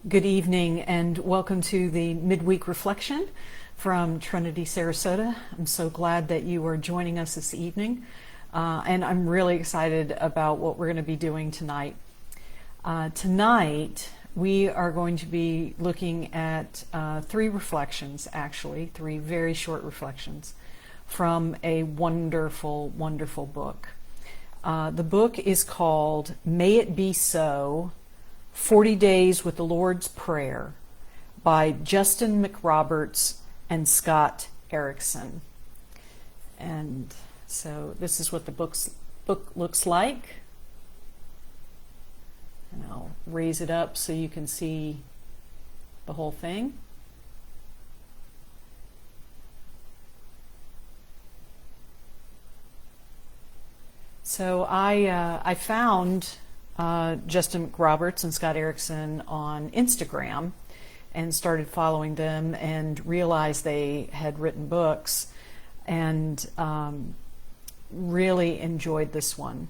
Good evening and welcome to the Midweek Reflection from Trinity, Sarasota. I'm so glad that you are joining us this evening, and I'm really excited about what we're going to be doing tonight. Tonight, we are going to be looking at three reflections, actually, three very short reflections from a wonderful, wonderful book. The book is called May It Be So, 40 Days with the Lord's Prayer by Justin McRoberts and Scott Erickson. And so this is what the book looks like. And I'll raise it up so you can see the whole thing. So I found Justin McRoberts and Scott Erickson on Instagram and started following them and realized they had written books and really enjoyed this one.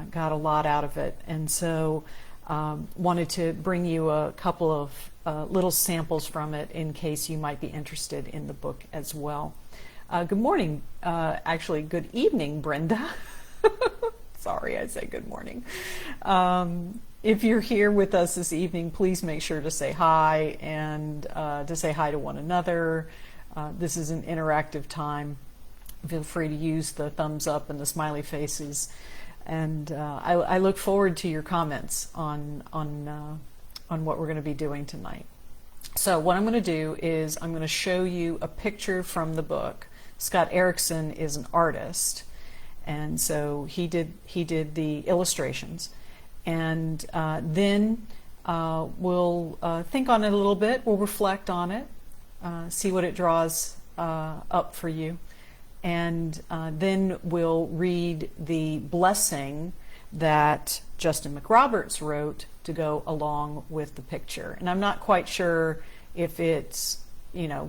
Got a lot out of it, and so wanted to bring you a couple of little samples from it in case you might be interested in the book as well. Good morning, actually good evening, Brenda. Sorry, I say good morning. If you're here with us this evening, please make sure to say hi and to say hi to one another. This is an interactive time. Feel free to use the thumbs up and the smiley faces. And I look forward to your comments on what we're going to be doing tonight. So what I'm going to do is I'm going to show you a picture from the book. Scott Erickson is an artist. And so he did the illustrations, and then we'll think on it a little bit. We'll reflect on it, see what it draws up for you, and then we'll read the blessing that Justin McRoberts wrote to go along with the picture. And I'm not quite sure if it's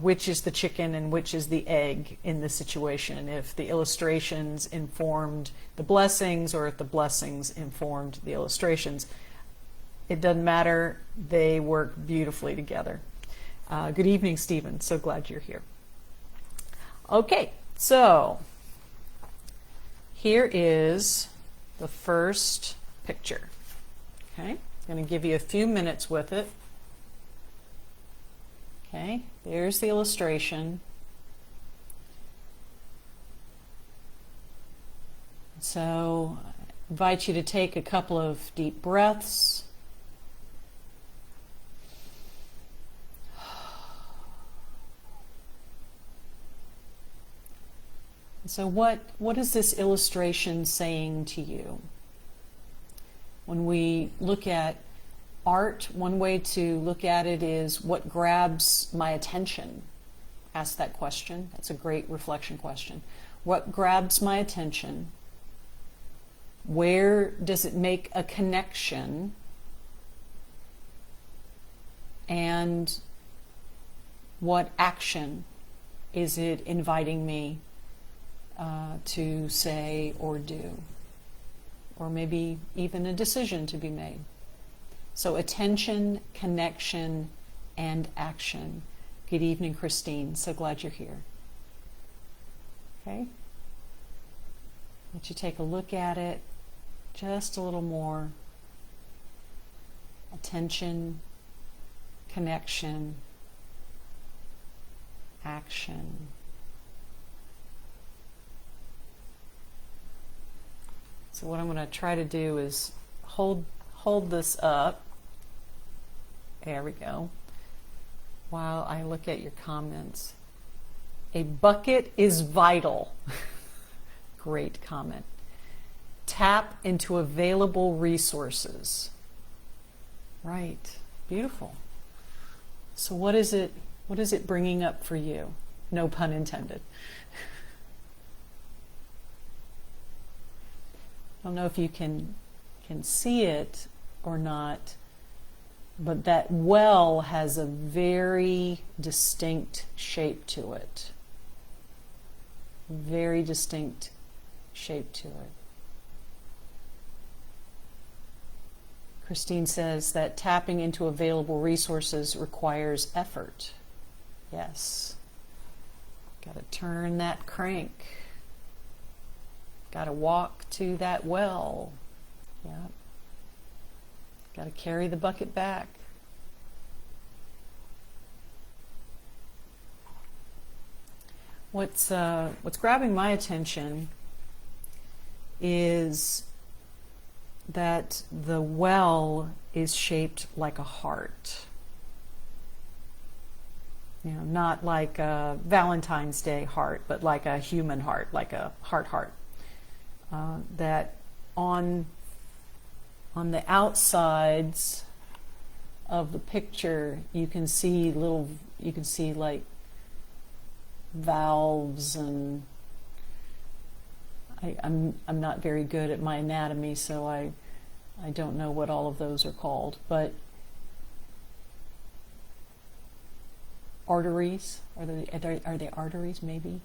which is the chicken and which is the egg in this situation, if the illustrations informed the blessings or if the blessings informed the illustrations. It doesn't matter, they work beautifully together. Good evening, Stephen, so glad you're here. Okay, so here is the first picture. Okay, I'm going to give you a few minutes with it. Okay, there's the illustration. So I invite you to take a couple of deep breaths. So what is this illustration saying to you? When we look at art, one way to look at it is what grabs my attention. Ask that question. That's a great reflection question. What grabs my attention? Where does it make a connection? And what action is it inviting me to say or do? Or maybe even a decision to be made. So attention, connection, and action. Good evening, Christine. So glad you're here. Okay? Let you take a look at it just a little more. Attention, connection, action. So what I'm going to try to do is hold this up. There we go. While I look at your comments. A bucket is vital. Great comment. Tap into available resources. Right. Beautiful. So what is it bringing up for you? No pun intended. I don't know if you can see it or not, but that well has a very distinct shape to it. Very distinct shape to it. Christine says that tapping into available resources requires effort. Yes. Got to turn that crank. Got to walk to that well. Yeah. Got to carry the bucket back. What's grabbing my attention is that the well is shaped like a heart. You know, not like a Valentine's Day heart, but like a human heart, like a heart. That on the outsides of the picture, you can see like valves, and I'm not very good at my anatomy, so I don't know what all of those are called, but arteries, are they arteries maybe?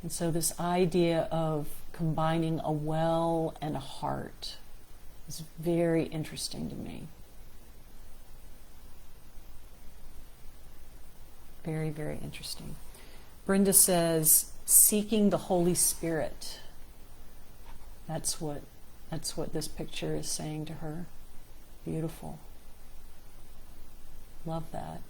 And so this idea of combining a well and a heart is very interesting to me. Very, very interesting. Brenda says, seeking the Holy Spirit. That's what this picture is saying to her. Beautiful. Love that.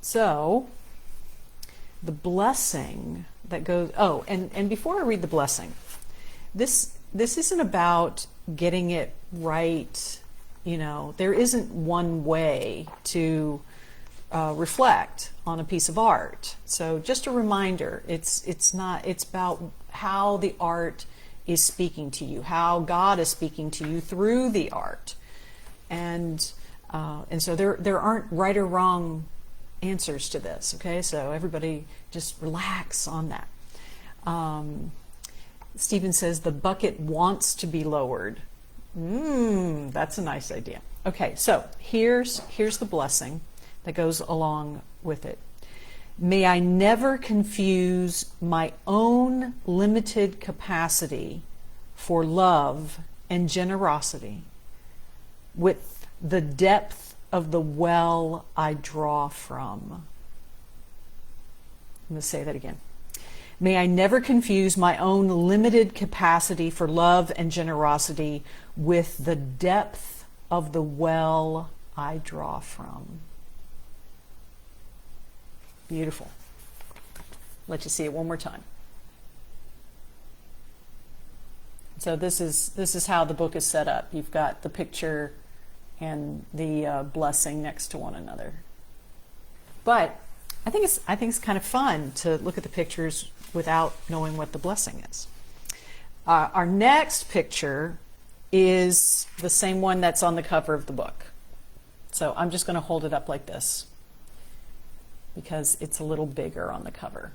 So, the blessing that goes, and before I read the blessing, this isn't about getting it right. You know, there isn't one way to reflect on a piece of art. So just a reminder, it's about how the art is speaking to you, how God is speaking to you through the art. And so there aren't right or wrong answers to this, okay? So everybody just relax on that. Stephen says the bucket wants to be lowered. That's a nice idea. Okay, so here's the blessing that goes along with it. May I never confuse my own limited capacity for love and generosity with the depth of the well I draw from. I'm going to say that again. May I never confuse my own limited capacity for love and generosity with the depth of the well I draw from. Beautiful. Let you see it one more time. So this is how the book is set up. You've got the picture and the blessing next to one another. But I think it's kind of fun to look at the pictures without knowing what the blessing is. Our next picture is the same one that's on the cover of the book. So I'm just going to hold it up like this because it's a little bigger on the cover.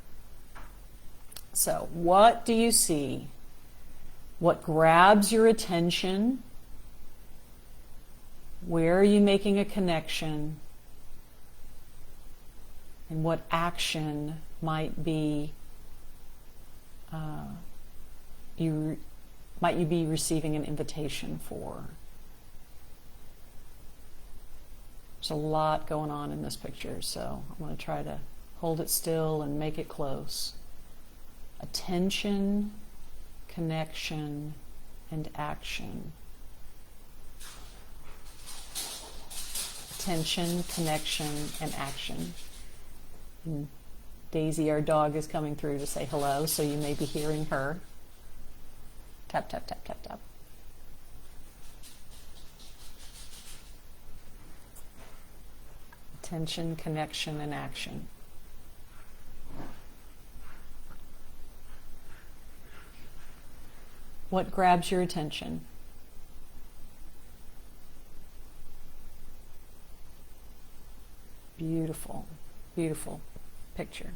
So what do you see? What grabs your attention? Where are you making a connection? And what action might be you be receiving an invitation for? There's a lot going on in this picture, so I'm going to try to hold it still and make it close. Attention, connection, and action. Attention, connection, and action. And Daisy, our dog, is coming through to say hello, so you may be hearing her. Tap, tap, tap, tap, tap. Attention, connection, and action. What grabs your attention? Beautiful, beautiful picture.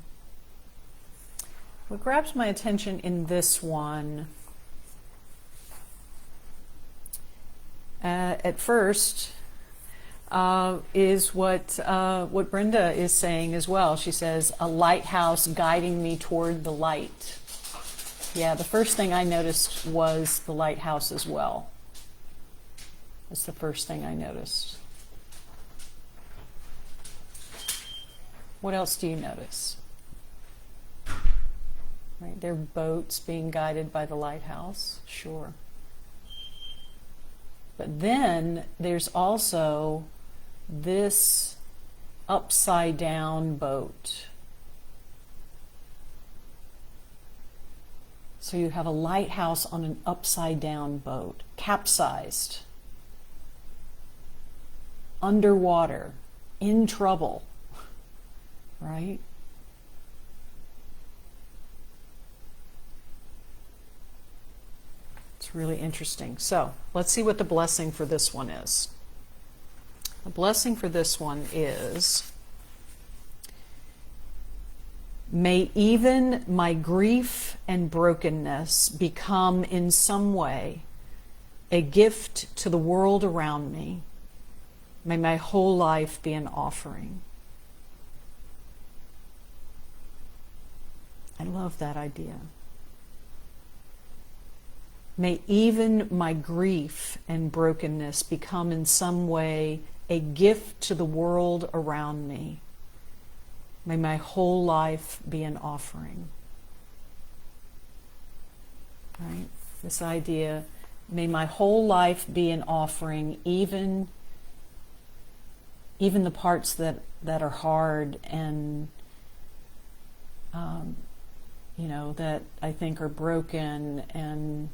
What grabs my attention in this one, at first, is what Brenda is saying as well. She says, a lighthouse guiding me toward the light. Yeah, the first thing I noticed was the lighthouse as well. That's the first thing I noticed. What else do you notice? Right, there are boats being guided by the lighthouse, sure. But then there's also this upside down boat. So you have a lighthouse on an upside down boat, capsized, underwater, in trouble, right? It's really interesting. So let's see what the blessing for this one is. The blessing for this one is, may even my grief and brokenness become in some way a gift to the world around me. May my whole life be an offering. I love that idea. May even my grief and brokenness become in some way a gift to the world around me. May my whole life be an offering. Right? This idea, may my whole life be an offering, even the parts that are hard and that I think are broken, and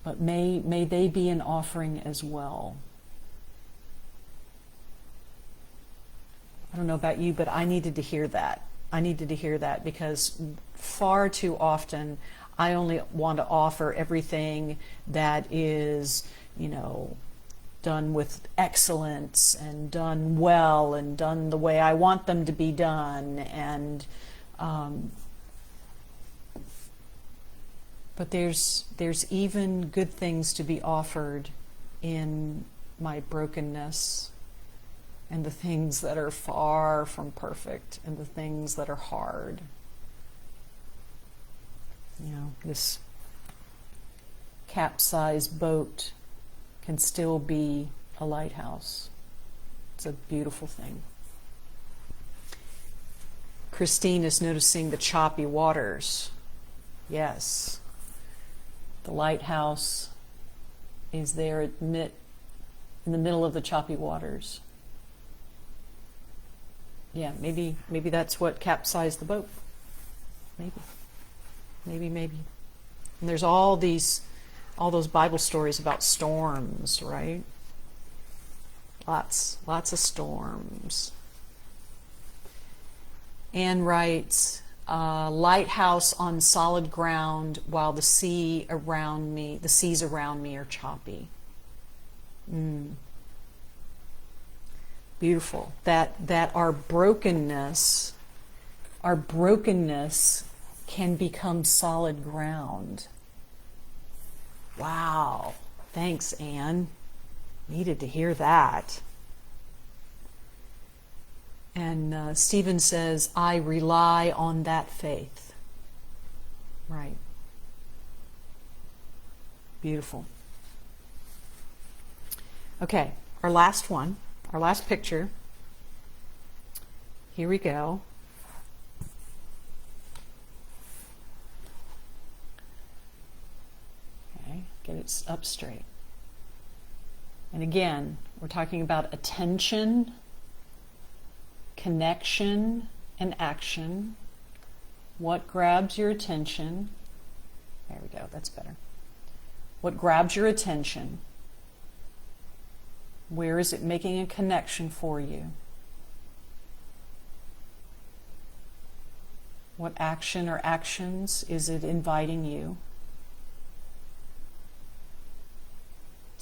but may they be an offering as well. I don't know about you, but I needed to hear that. I needed to hear that because far too often I only want to offer everything that is, done with excellence and done well and done the way I want them to be done. And but there's even good things to be offered in my brokenness, and the things that are far from perfect, and the things that are hard. This capsized boat can still be a lighthouse. It's a beautiful thing. Christine is noticing the choppy waters. Yes. The lighthouse is there in the middle of the choppy waters. Yeah, maybe that's what capsized the boat. Maybe. And there's all those Bible stories about storms, right? Lots of storms. Anne writes, lighthouse on solid ground while the seas around me are choppy. Beautiful. That our brokenness can become solid ground. Wow. Thanks, Anne. Needed to hear that. And Stephen says, I rely on that faith. Right. Beautiful. Okay, our last picture. Here we go. Okay, get it up straight. And again, we're talking about attention, connection, and action. What grabs your attention? There we go, that's better. What grabs your attention? Where is it making a connection for you? What action or actions is it inviting you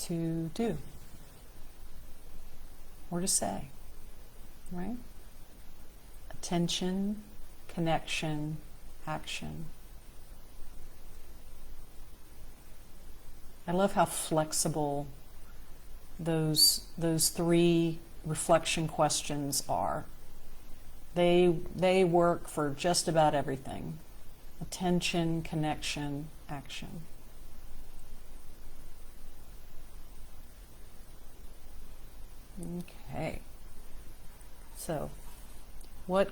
to do or to say? Right? Attention, connection, action. I love how flexible those three reflection questions are. They work for just about everything. Attention, connection, action. Okay. So, what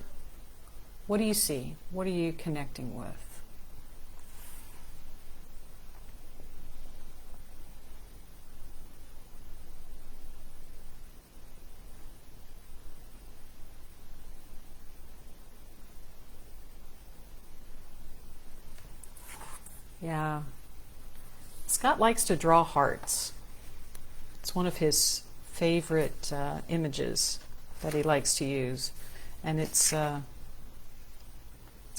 do you see? What are you connecting with? Yeah. Scott likes to draw hearts. It's one of his favorite images that he likes to use, and it's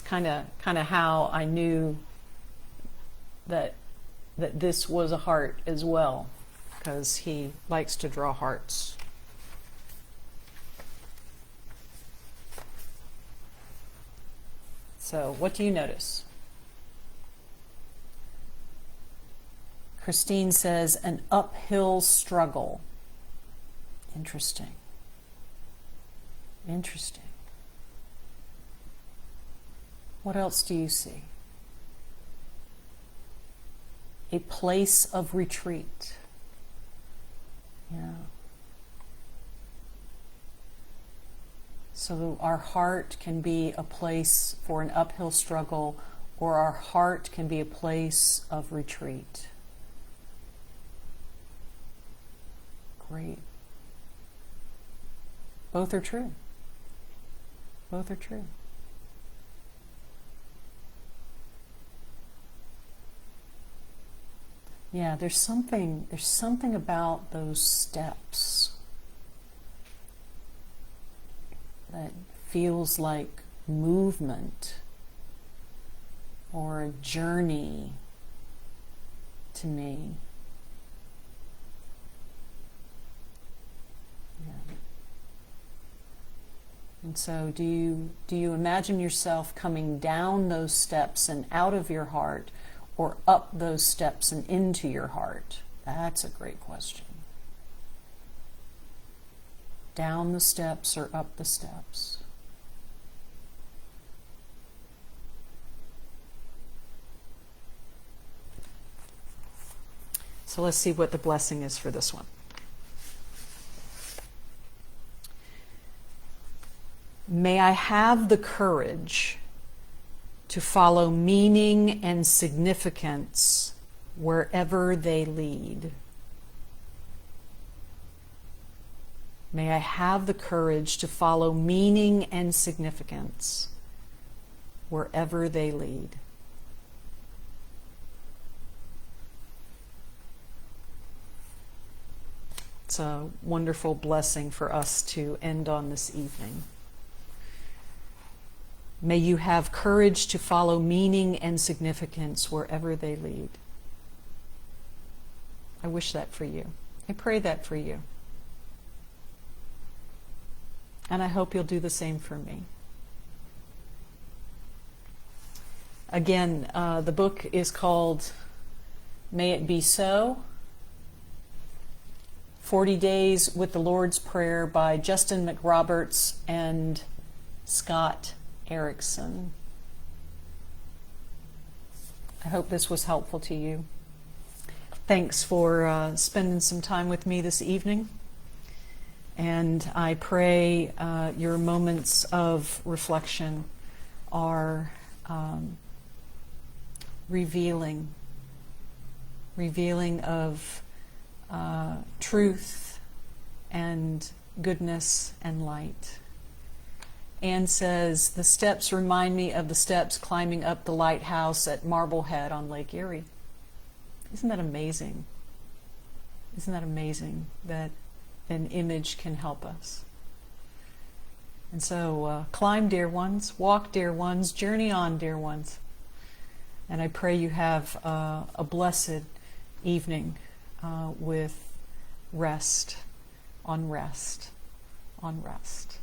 kind of how I knew that this was a heart as well, because he likes to draw hearts. So, what do you notice? Christine says, an uphill struggle. Interesting. Interesting. What else do you see? A place of retreat. Yeah. So our heart can be a place for an uphill struggle, or our heart can be a place of retreat. Great. Both are true. Both are true. Yeah, there's something about those steps that feels like movement or a journey to me. And so do you imagine yourself coming down those steps and out of your heart, or up those steps and into your heart? That's a great question. Down the steps or up the steps? So let's see what the blessing is for this one. May I have the courage to follow meaning and significance wherever they lead. May I have the courage to follow meaning and significance wherever they lead. It's a wonderful blessing for us to end on this evening. May you have courage to follow meaning and significance wherever they lead. I wish that for you. I pray that for you. And I hope you'll do the same for me. Again, the book is called May It Be So, 40 Days with the Lord's Prayer by Justin McRoberts and Scott Erickson. I hope this was helpful to you. Thanks for spending some time with me this evening. And I pray your moments of reflection are revealing of truth and goodness and light. Anne says, the steps remind me of the steps climbing up the lighthouse at Marblehead on Lake Erie. Isn't that amazing? Isn't that amazing that an image can help us? And so climb, dear ones, walk, dear ones, journey on, dear ones. And I pray you have a blessed evening with rest on rest on rest.